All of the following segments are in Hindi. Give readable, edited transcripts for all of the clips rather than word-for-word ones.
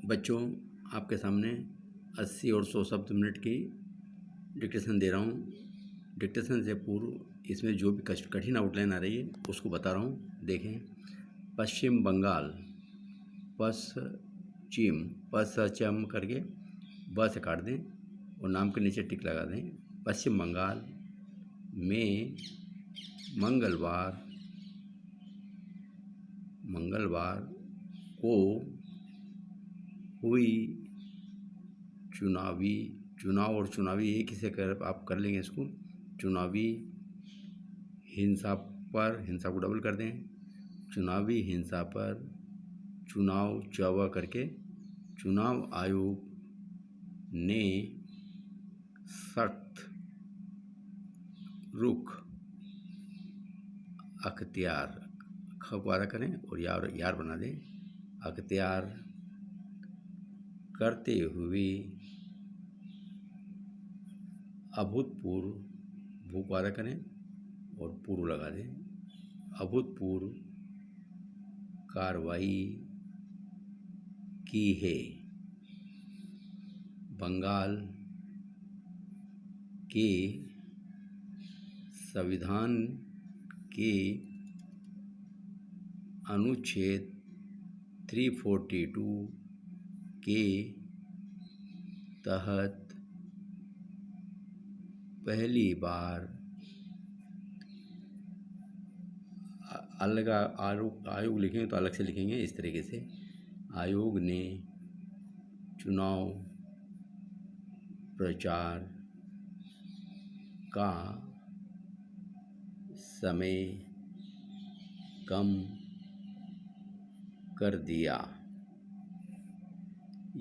बच्चों, आपके सामने 80 और 100 शब्द मिनट की डिक्टेशन दे रहा हूँ। डिक्टेशन से पूर्व इसमें जो भी कठिन आउटलाइन आ रही है उसको बता रहा हूँ। देखें, पश्चिम बंगाल, पश्चिम करके ब से काट दें और नाम के नीचे टिक लगा दें। पश्चिम बंगाल में मंगलवार को हुई चुनाव और चुनावी एक ही से आप कर लेंगे इसको। चुनावी हिंसा को डबल कर दें। चुनावी हिंसा पर चुनाव चौवा करके चुनाव आयोग ने सख्त रुख अख्तियार खबारा करें और यार बना दें। अख्तियार करते हुए अभूतपूर्व भूपारा करें और पूर्व लगा दें। अभूतपूर्व कार्रवाई की है। बंगाल के संविधान के अनुच्छेद 342 के तहत पहली बार अलग आयोग लिखेंगे तो अलग से लिखेंगे। इस तरीके से आयोग ने चुनाव प्रचार का समय कम कर दिया।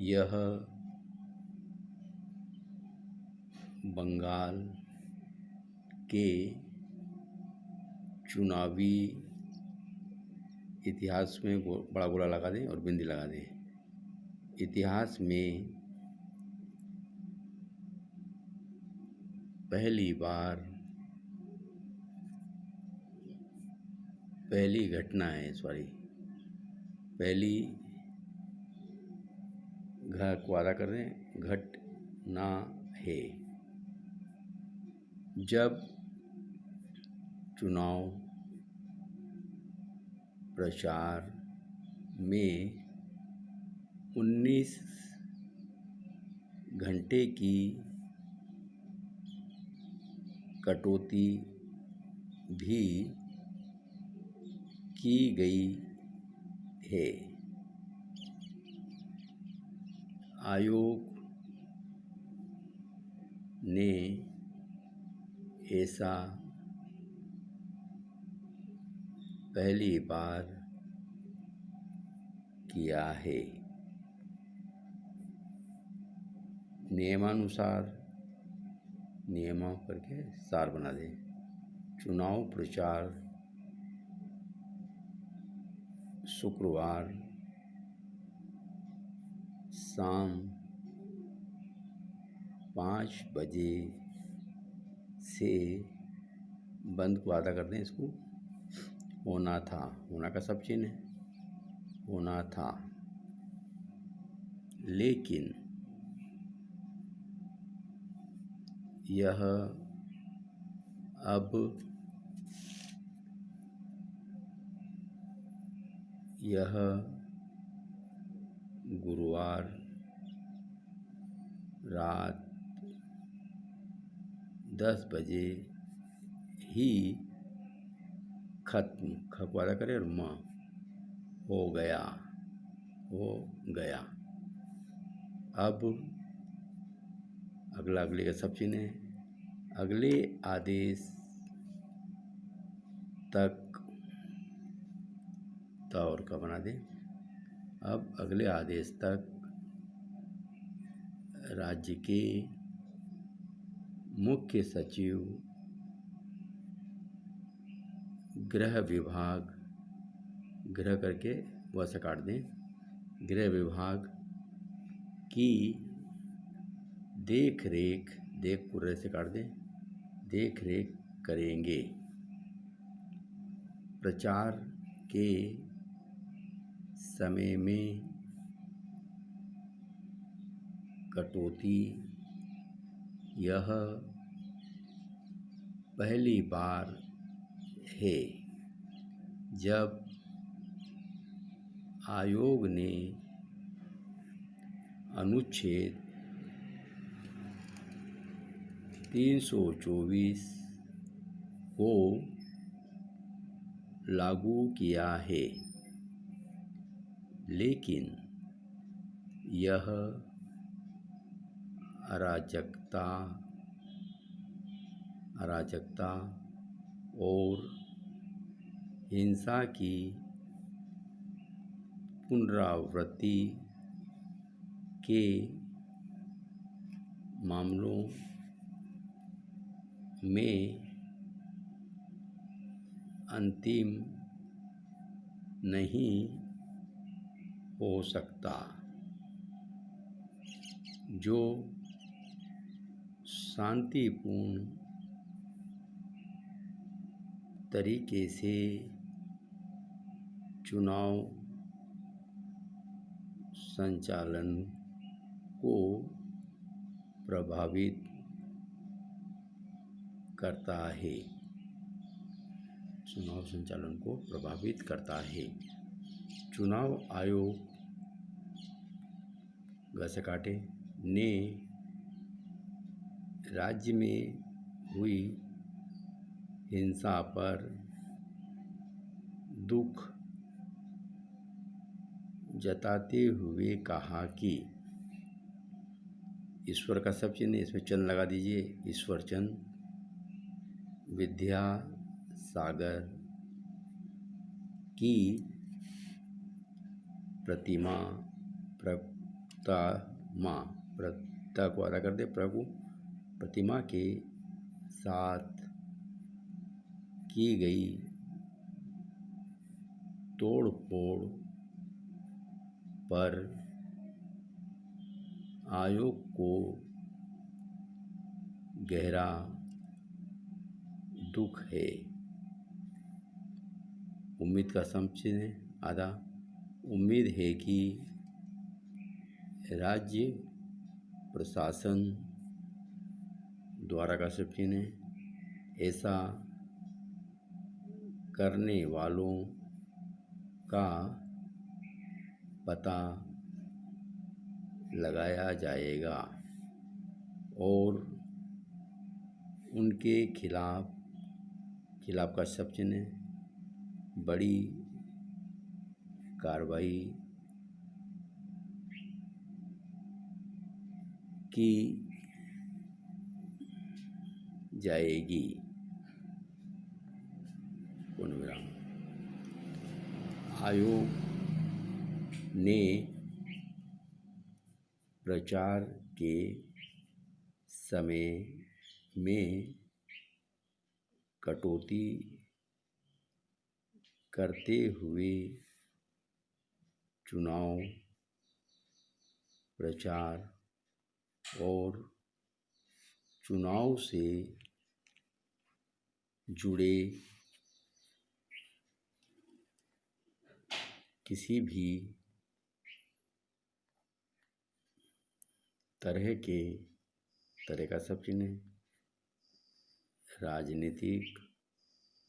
यह बंगाल के चुनावी इतिहास में बड़ा गोला लगा दें और बिंदी लगा दें। इतिहास में पहली घटना है। पहली को आधा कर दें, घटना है जब चुनाव प्रचार में 19 घंटे की कटौती भी की गई है। आयोग ने ऐसा पहली बार किया है। नियमों करके सार बना दें। चुनाव प्रचार शुक्रवार शाम 5 बजे से बंद को आधा कर दें। इसको होना का सब चिन्ह है, होना था, लेकिन यह गुरुवार रात 10 बजे ही खत्म खपवारा करें और माँ हो गया। अब अगले का सब चिन्ह है। अगले आदेश तक और का बना दें। अब अगले आदेश तक राज्य के मुख्य सचिव, गृह विभाग, गृह करके वह से काट दें, गृह विभाग की देख रेख पूरे से काट दें, देख रेख करेंगे। प्रचार के समय में कटौती यह पहली बार है जब आयोग ने अनुच्छेद 324 को लागू किया है, लेकिन यह अराजकता और हिंसा की पुनरावृत्ति के मामलों में अंतिम नहीं हो सकता, जो शांतिपूर्ण तरीके से चुनाव संचालन को प्रभावित करता है। चुनाव आयोग गसकाटे ने राज्य में हुई हिंसा पर दुख जताते हुए कहा कि ईश्वर का सब चिन्ह, इसमें चंद लगा दीजिए, ईश्वर चंद, विद्यासागर की प्रतिमा को अदा कर दे, प्रतिमा के साथ की गई तोड़-फोड़ पर आयोग को गहरा दुख है। उम्मीद का समचिन्ह आधा, उम्मीद है कि राज्य प्रशासन द्वारा का सब चिन्ह ऐसा करने वालों का पता लगाया जाएगा और उनके खिलाफ का सब चिन्ह बड़ी कार्रवाई की जाएगी। आयोग ने प्रचार के समय में कटौती करते हुए चुनाव प्रचार और चुनाव से जुड़े किसी भी तरह का सब चिन्ह राजनीतिक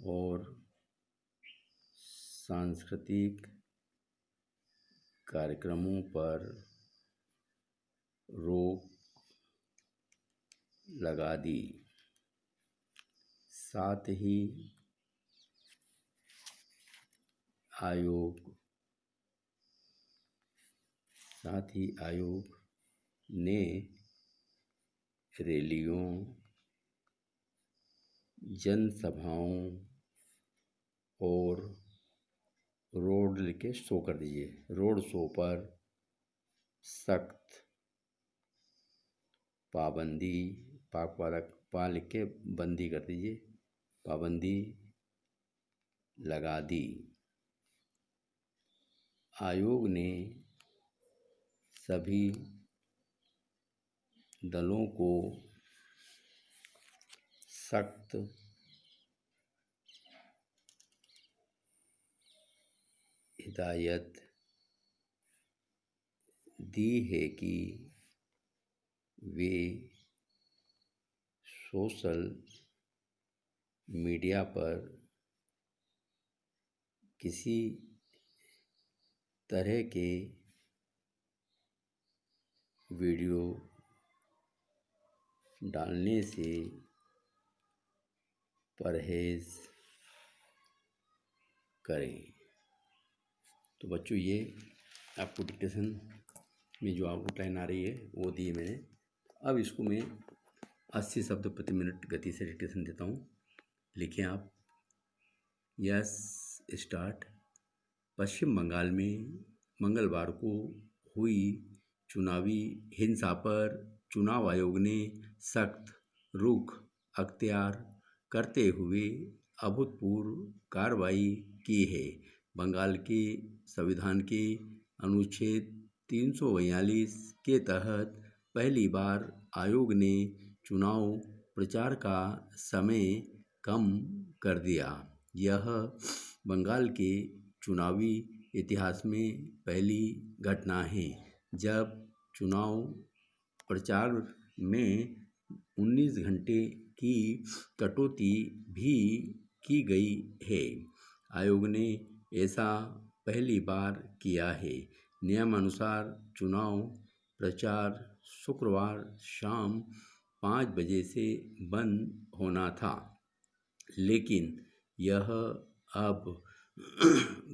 और सांस्कृतिक कार्यक्रमों पर रोक लगा दी। साथ ही आयोग ने रैलियों, जनसभाओं और रोड शो पर सख्त पाबंदी लगा दी। आयोग ने सभी दलों को सख्त हिदायत दी है कि वे सोशल मीडिया पर किसी तरह के वीडियो डालने से परहेज़ करें। तो बच्चों, ये आपको डिक्टेशन में जो आउटलाइन आ रही है वो दी है मैंने। अब इसको मैं 80 शब्द प्रति मिनट गति से डिक्टेशन देता हूँ। लिखें आप। Yes start. पश्चिम बंगाल में मंगलवार को हुई चुनावी हिंसा पर चुनाव आयोग ने सख्त रुख अख्तियार करते हुए अभूतपूर्व कार्रवाई की है। बंगाल के संविधान के अनुच्छेद 342 के तहत पहली बार आयोग ने चुनाव प्रचार का समय कम कर दिया। यह बंगाल के चुनावी इतिहास में पहली घटना है जब चुनाव प्रचार में 19 घंटे की कटौती भी की गई है। आयोग ने ऐसा पहली बार किया है। नियमानुसार चुनाव प्रचार शुक्रवार शाम 5 बजे से बंद होना था, लेकिन यह अब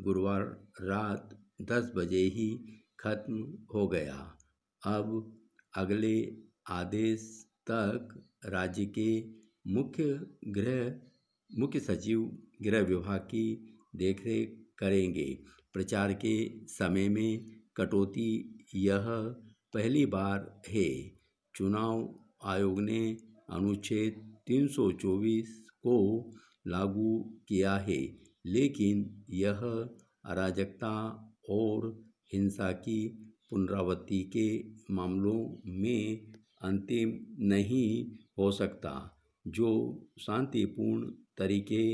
गुरुवार रात 10 बजे ही खत्म हो गया। अब अगले आदेश तक राज्य के मुख्य सचिव गृह विभाग की देखरेख करेंगे। प्रचार के समय में कटौती यह पहली बार है। चुनाव आयोग ने अनुच्छेद 324 को लागू किया है, लेकिन यह अराजकता और हिंसा की पुनरावृत्ति के मामलों में अंतिम नहीं हो सकता, जो शांतिपूर्ण तरीके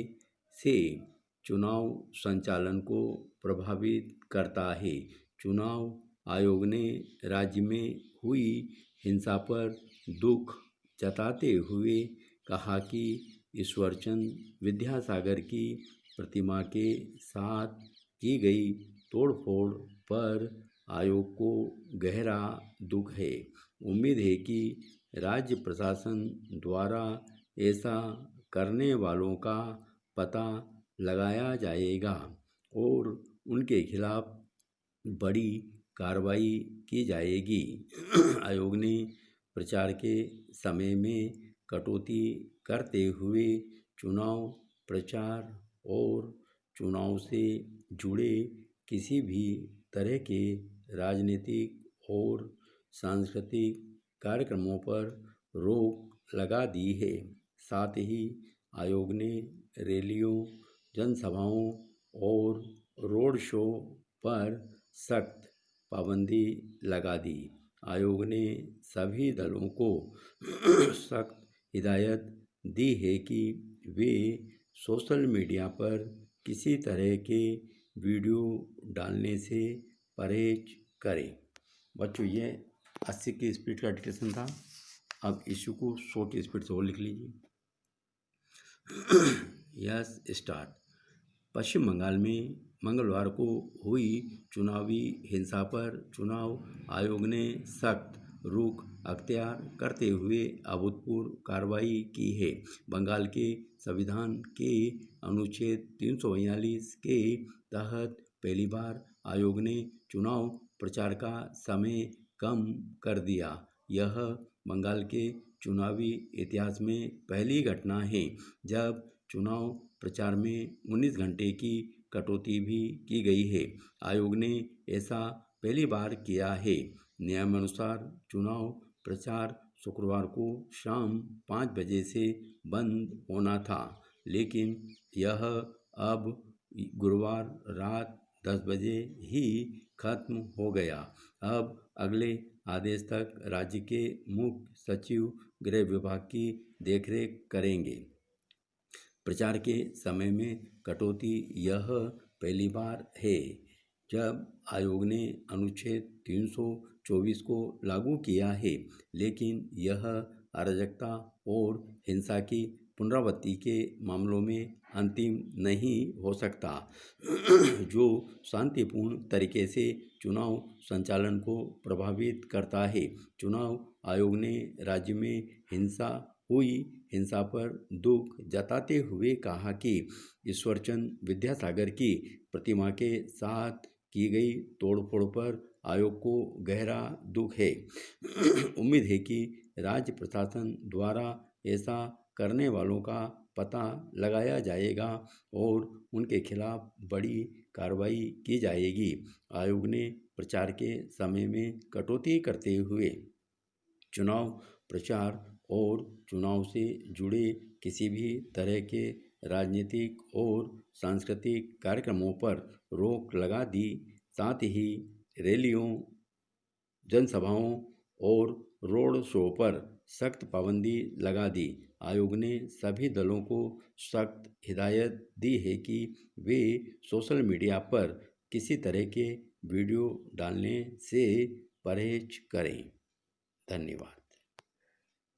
से चुनाव संचालन को प्रभावित करता है। चुनाव आयोग ने राज्य में हुई हिंसा पर दुख जताते हुए कहा कि ईश्वरचंद विद्यासागर की प्रतिमा के साथ की गई तोड़फोड़ पर आयोग को गहरा दुख है। उम्मीद है कि राज्य प्रशासन द्वारा ऐसा करने वालों का पता लगाया जाएगा और उनके खिलाफ बड़ी कार्रवाई की जाएगी। आयोग ने प्रचार के समय में कटौती करते हुए चुनाव प्रचार और चुनाव से जुड़े किसी भी तरह के राजनीतिक और सांस्कृतिक कार्यक्रमों पर रोक लगा दी है। साथ ही आयोग ने रैलियों, जनसभाओं और रोड शो पर सख्त पाबंदी लगा दी। आयोग ने सभी दलों को सख्त हिदायत दी है कि वे सोशल मीडिया पर किसी तरह के वीडियो डालने से परहेज करें। बच्चों, ये 80 की स्पीड का डिक्टेशन था। अब इशू को 100 की स्पीड से और लिख लीजिए। Yes start. पश्चिम बंगाल में मंगलवार को हुई चुनावी हिंसा पर चुनाव आयोग ने सख्त रुख अख्तियार करते हुए अभूतपूर्व कार्रवाई की है। बंगाल के संविधान के अनुच्छेद 342 के तहत पहली बार आयोग ने चुनाव प्रचार का समय कम कर दिया। यह बंगाल के चुनावी इतिहास में पहली घटना है जब चुनाव प्रचार में 19 घंटे की कटौती भी की गई है। आयोग ने ऐसा पहली बार किया है। नियमानुसार चुनाव प्रचार शुक्रवार को शाम 5 बजे से बंद होना था, लेकिन यह अब गुरुवार रात 10 बजे ही खत्म हो गया। अब अगले आदेश तक राज्य के मुख्य सचिव गृह विभाग की देखरेख करेंगे। प्रचार के समय में कटौती यह पहली बार है जब आयोग ने अनुच्छेद 24 को लागू किया है, लेकिन यह अराजकता और हिंसा की पुनरावृत्ति के मामलों में अंतिम नहीं हो सकता। जो शांतिपूर्ण तरीके से चुनाव संचालन को प्रभावित करता है। चुनाव आयोग ने राज्य में हुई हिंसा पर दुख जताते हुए कहा कि ईश्वरचंद विद्यासागर की प्रतिमा के साथ की गई तोड़फोड़ पर आयोग को गहरा दुख है। उम्मीद है कि राज्य प्रशासन द्वारा ऐसा करने वालों का पता लगाया जाएगा और उनके खिलाफ बड़ी कार्रवाई की जाएगी। आयोग ने प्रचार के समय में कटौती करते हुए चुनाव प्रचार और चुनाव से जुड़े किसी भी तरह के राजनीतिक और सांस्कृतिक कार्यक्रमों पर रोक लगा दी। साथ ही रैलियों, जनसभाओं और रोड शो पर सख्त पाबंदी लगा दी। आयोग ने सभी दलों को सख्त हिदायत दी है कि वे सोशल मीडिया पर किसी तरह के वीडियो डालने से परहेज करें। धन्यवाद।